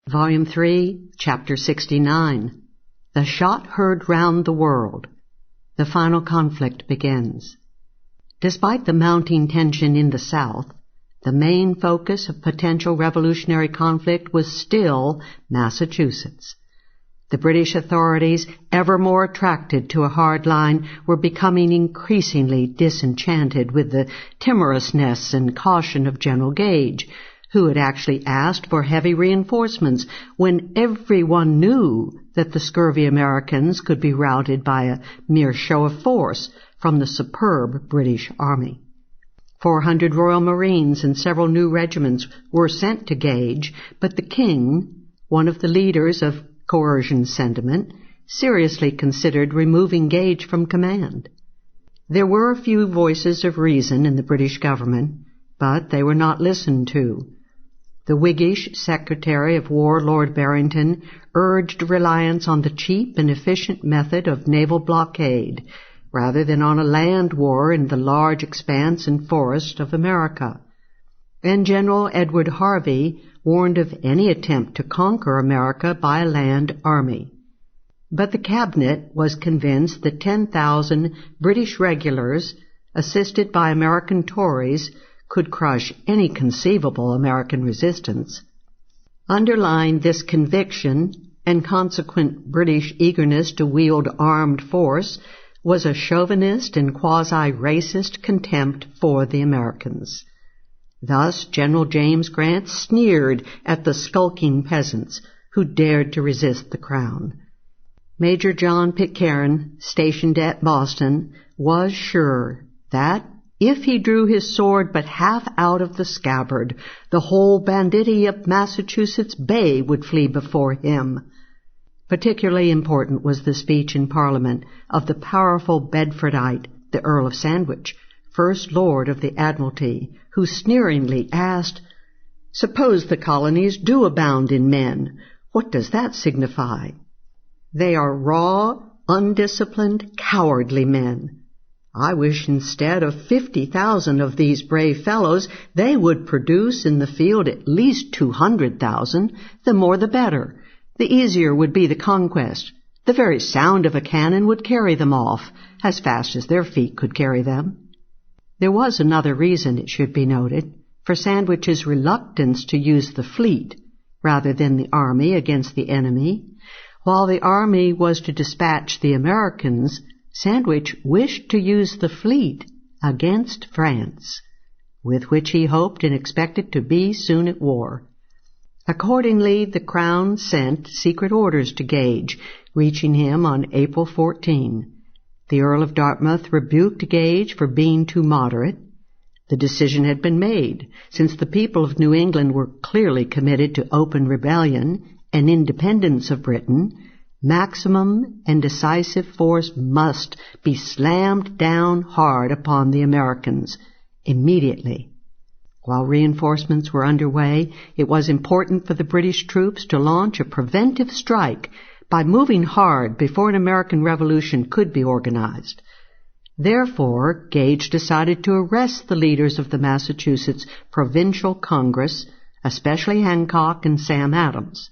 Volume 3, Chapter 69. The Shot Heard Round the World. The final conflict begins. Despite the mounting tension in the South, the main focus of potential revolutionary conflict was still Massachusetts. The British authorities, ever more attracted to a hard line, were becoming increasingly disenchanted with the timorousness and caution of General Gage, who had actually asked for heavy reinforcements when everyone knew that the scurvy Americans could be routed by a mere show of force from the superb British Army. 400 Royal Marines and several new regiments were sent to Gage, but the King, one of the leaders of coercion sentiment, seriously considered removing Gage from command. There were a few voices of reason in the British government, but they were not listened to. The Whiggish Secretary of War, Lord Barrington, urged reliance on the cheap and efficient method of naval blockade, rather than on a land war in the large expanse and forest of America. And General Edward Harvey warned of any attempt to conquer America by a land army. But the Cabinet was convinced that 10,000 British regulars, assisted by American Tories, could crush any conceivable American resistance. Underlying this conviction and consequent British eagerness to wield armed force was a chauvinist and quasi-racist contempt for the Americans. Thus, General James Grant sneered at the skulking peasants who dared to resist the Crown. Major John Pitcairn, stationed at Boston, was sure that if he drew his sword but half out of the scabbard, the whole banditti of Massachusetts Bay would flee before him. Particularly important was the speech in Parliament of the powerful Bedfordite, the Earl of Sandwich, First Lord of the Admiralty, who sneeringly asked, "Suppose the colonies do abound in men, what does that signify? They are raw, undisciplined, cowardly men. I wish instead of 50,000 of these brave fellows, they would produce in the field at least 200,000, the more the better. The easier would be the conquest. The very sound of a cannon would carry them off, as fast as their feet could carry them." There was another reason, it should be noted, for Sandwich's reluctance to use the fleet, rather than the army, against the enemy. While the army was to dispatch the Americans, Sandwich wished to use the fleet against France, with which he hoped and expected to be soon at war. Accordingly, the Crown sent secret orders to Gage, reaching him on April 14. The Earl of Dartmouth rebuked Gage for being too moderate. The decision had been made, since the people of New England were clearly committed to open rebellion and independence of Britain. Maximum and decisive force must be slammed down hard upon the Americans immediately. While reinforcements were underway, it was important for the British troops to launch a preventive strike by moving hard before an American revolution could be organized. Therefore, Gage decided to arrest the leaders of the Massachusetts Provincial Congress, especially Hancock and Sam Adams.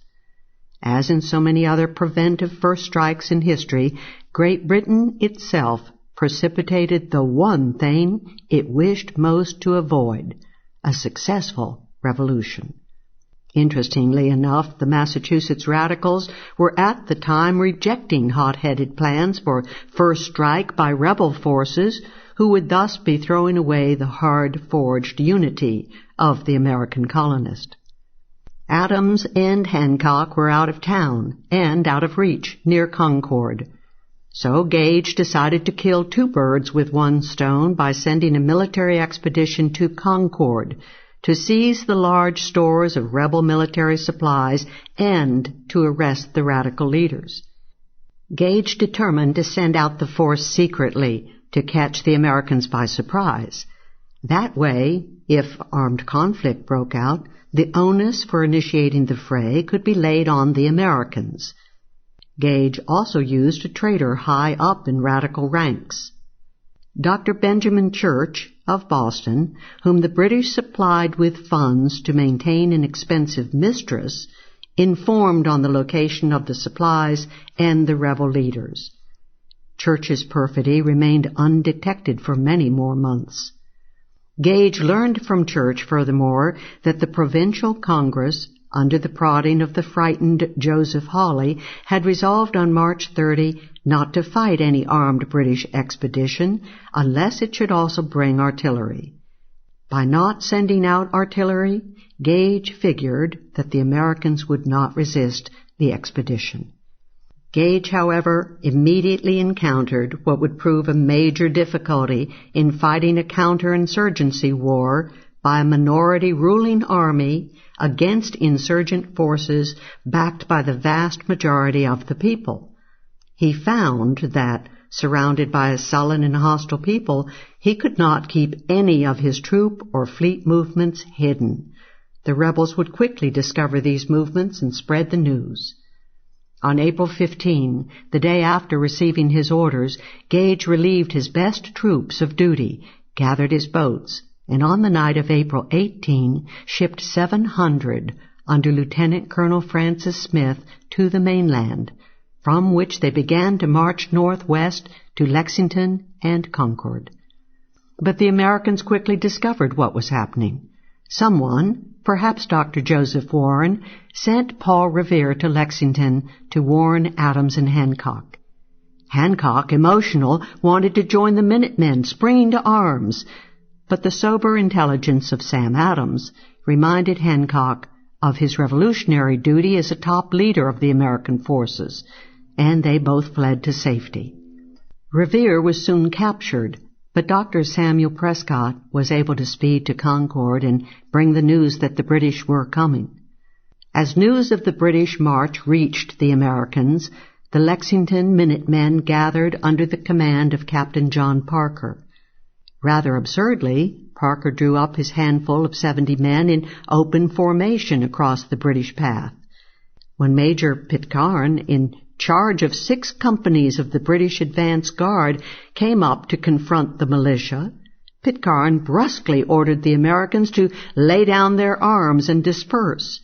As in so many other preventive first strikes in history, Great Britain itself precipitated the one thing it wished most to avoid, a successful revolution. Interestingly enough, the Massachusetts radicals were at the time rejecting hot-headed plans for first strike by rebel forces, who would thus be throwing away the hard-forged unity of the American colonist. Adams and Hancock were out of town and out of reach, near Concord. So Gage decided to kill two birds with one stone by sending a military expedition to Concord to seize the large stores of rebel military supplies and to arrest the radical leaders. Gage determined to send out the force secretly to catch the Americans by surprise. That way, if armed conflict broke out, the onus for initiating the fray could be laid on the Americans. Gage also used a traitor high up in radical ranks. Dr. Benjamin Church of Boston, whom the British supplied with funds to maintain an expensive mistress, informed on the location of the supplies and the rebel leaders. Church's perfidy remained undetected for many more months. Gage learned from Church, furthermore, that the Provincial Congress, under the prodding of the frightened Joseph Hawley, had resolved on March 30 not to fight any armed British expedition unless it should also bring artillery. By not sending out artillery, Gage figured that the Americans would not resist the expedition. Gage, however, immediately encountered what would prove a major difficulty in fighting a counterinsurgency war by a minority ruling army against insurgent forces backed by the vast majority of the people. He found that, surrounded by a sullen and hostile people, he could not keep any of his troop or fleet movements hidden. The rebels would quickly discover these movements and spread the news. On April 15, the day after receiving his orders, Gage relieved his best troops of duty, gathered his boats, and on the night of April 18 shipped 700 under Lieutenant Colonel Francis Smith to the mainland, from which they began to march northwest to Lexington and Concord. But the Americans quickly discovered what was happening. Someone, perhaps Dr. Joseph Warren, sent Paul Revere to Lexington to warn Adams and Hancock. Hancock, emotional, wanted to join the Minutemen, springing to arms, but the sober intelligence of Sam Adams reminded Hancock of his revolutionary duty as a top leader of the American forces, and they both fled to safety. Revere was soon captured, but Dr. Samuel Prescott was able to speed to Concord and bring the news that the British were coming. As news of the British march reached the Americans, the Lexington Minutemen gathered under the command of Captain John Parker. Rather absurdly, Parker drew up his handful of 70 men in open formation across the British path. When Major Pitcairn, in charge of 6 companies of the British advance guard, came up to confront the militia, Pitcairn brusquely ordered the Americans to lay down their arms and disperse.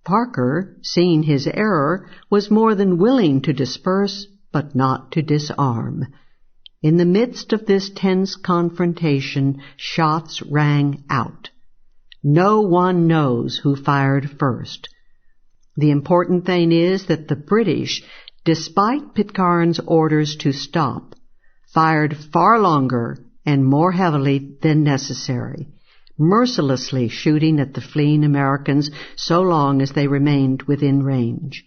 Parker, seeing his error, was more than willing to disperse, but not to disarm. In the midst of this tense confrontation, shots rang out. No one knows who fired first. The important thing is that the British, despite Pitcairn's orders to stop, fired far longer and more heavily than necessary, mercilessly shooting at the fleeing Americans so long as they remained within range.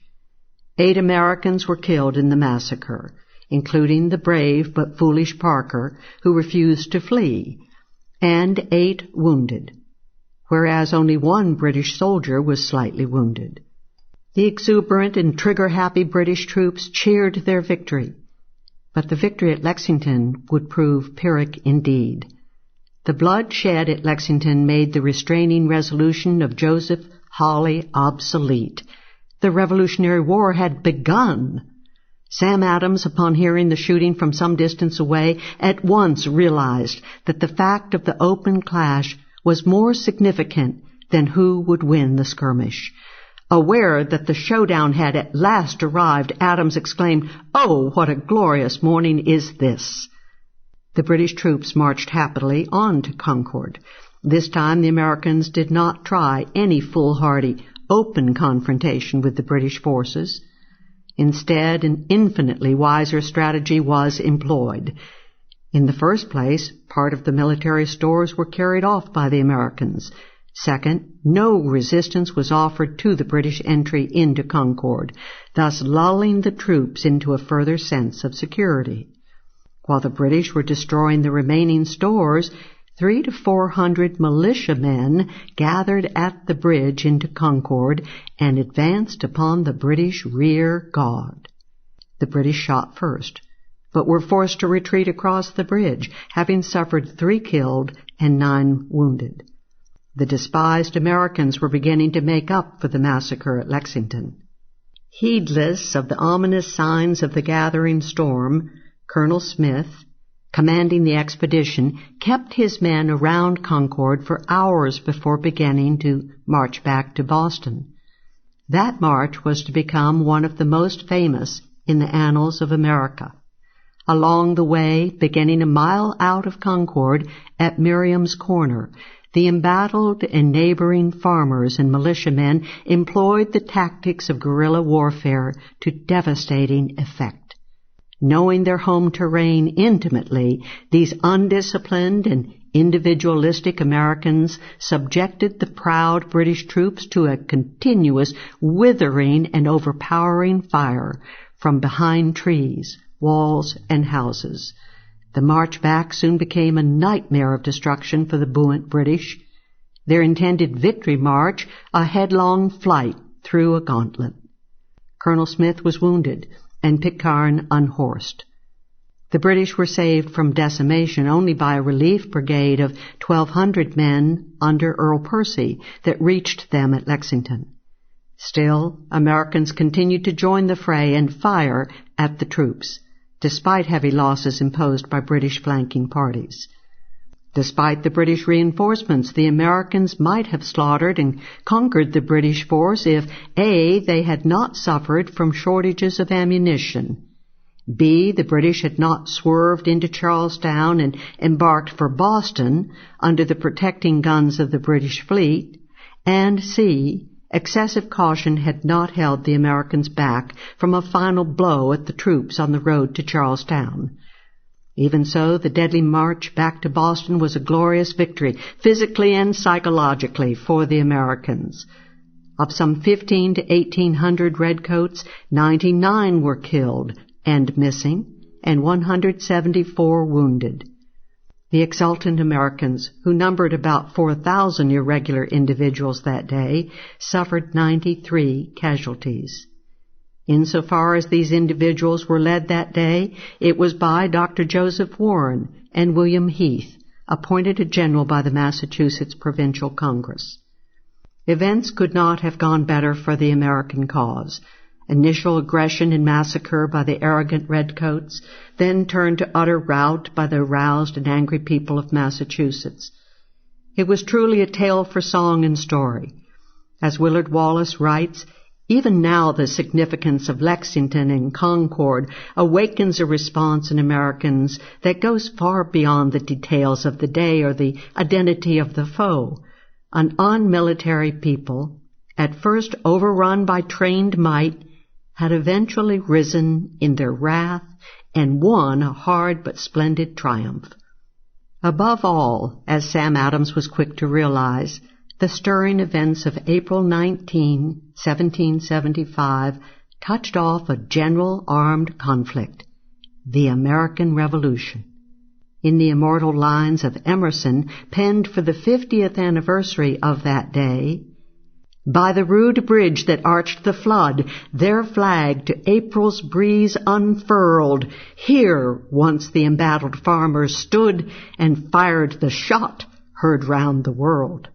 8 Americans were killed in the massacre, including the brave but foolish Parker, who refused to flee, and 8 wounded, whereas only 1 British soldier was slightly wounded. The exuberant and trigger-happy British troops cheered their victory, but the victory at Lexington would prove Pyrrhic indeed. The blood shed at Lexington made the restraining resolution of Joseph Hawley obsolete. The Revolutionary War had begun. Sam Adams, upon hearing the shooting from some distance away, at once realized that the fact of the open clash was more significant than who would win the skirmish. Aware that the showdown had at last arrived, Adams exclaimed, "Oh, what a glorious morning is this!" The British troops marched happily on to Concord. This time the Americans did not try any foolhardy, open confrontation with the British forces. Instead, an infinitely wiser strategy was employed. In the first place, part of the military stores were carried off by the Americans. Second, no resistance was offered to the British entry into Concord, thus lulling the troops into a further sense of security. While the British were destroying the remaining stores, 300 to 400 militiamen gathered at the bridge into Concord and advanced upon the British rear guard. The British shot first, but were forced to retreat across the bridge, having suffered 3 killed and 9 wounded. The despised Americans were beginning to make up for the massacre at Lexington. Heedless of the ominous signs of the gathering storm, Colonel Smith, commanding the expedition, kept his men around Concord for hours before beginning to march back to Boston. That march was to become one of the most famous in the annals of America. Along the way, beginning a mile out of Concord at Miriam's Corner, the embattled and neighboring farmers and militiamen employed the tactics of guerrilla warfare to devastating effect. Knowing their home terrain intimately, these undisciplined and individualistic Americans subjected the proud British troops to a continuous, withering and overpowering fire from behind trees, walls, and houses. The march back soon became a nightmare of destruction for the buoyant British. Their intended victory march, a headlong flight through a gauntlet. Colonel Smith was wounded, and Pitcairn unhorsed. The British were saved from decimation only by a relief brigade of 1,200 men under Earl Percy that reached them at Lexington. Still, Americans continued to join the fray and fire at the troops, despite heavy losses imposed by British flanking parties. Despite the British reinforcements, the Americans might have slaughtered and conquered the British force if A. they had not suffered from shortages of ammunition, B. the British had not swerved into Charlestown and embarked for Boston under the protecting guns of the British fleet, and C. excessive caution had not held the Americans back from a final blow at the troops on the road to Charlestown. Even so, the deadly march back to Boston was a glorious victory, physically and psychologically, for the Americans. Of some 1,500 to 1,800 redcoats, 99 were killed and missing, and 174 wounded. The exultant Americans, who numbered about 4,000 irregular individuals that day, suffered 93 casualties. Insofar as these individuals were led that day, it was by Dr. Joseph Warren and William Heath, appointed a general by the Massachusetts Provincial Congress. Events could not have gone better for the American cause. Initial aggression and massacre by the arrogant redcoats, then turned to utter rout by the aroused and angry people of Massachusetts. It was truly a tale for song and story. As Willard Wallace writes, even now the significance of Lexington and Concord awakens a response in Americans that goes far beyond the details of the day or the identity of the foe. An unmilitary people, at first overrun by trained might, had eventually risen in their wrath and won a hard but splendid triumph. Above all, as Sam Adams was quick to realize, the stirring events of April 19, 1775, touched off a general armed conflict, the American Revolution. In the immortal lines of Emerson, penned for the 50th anniversary of that day, by the rude bridge that arched the flood, their flag to April's breeze unfurled, here once the embattled farmers stood and fired the shot heard round the world.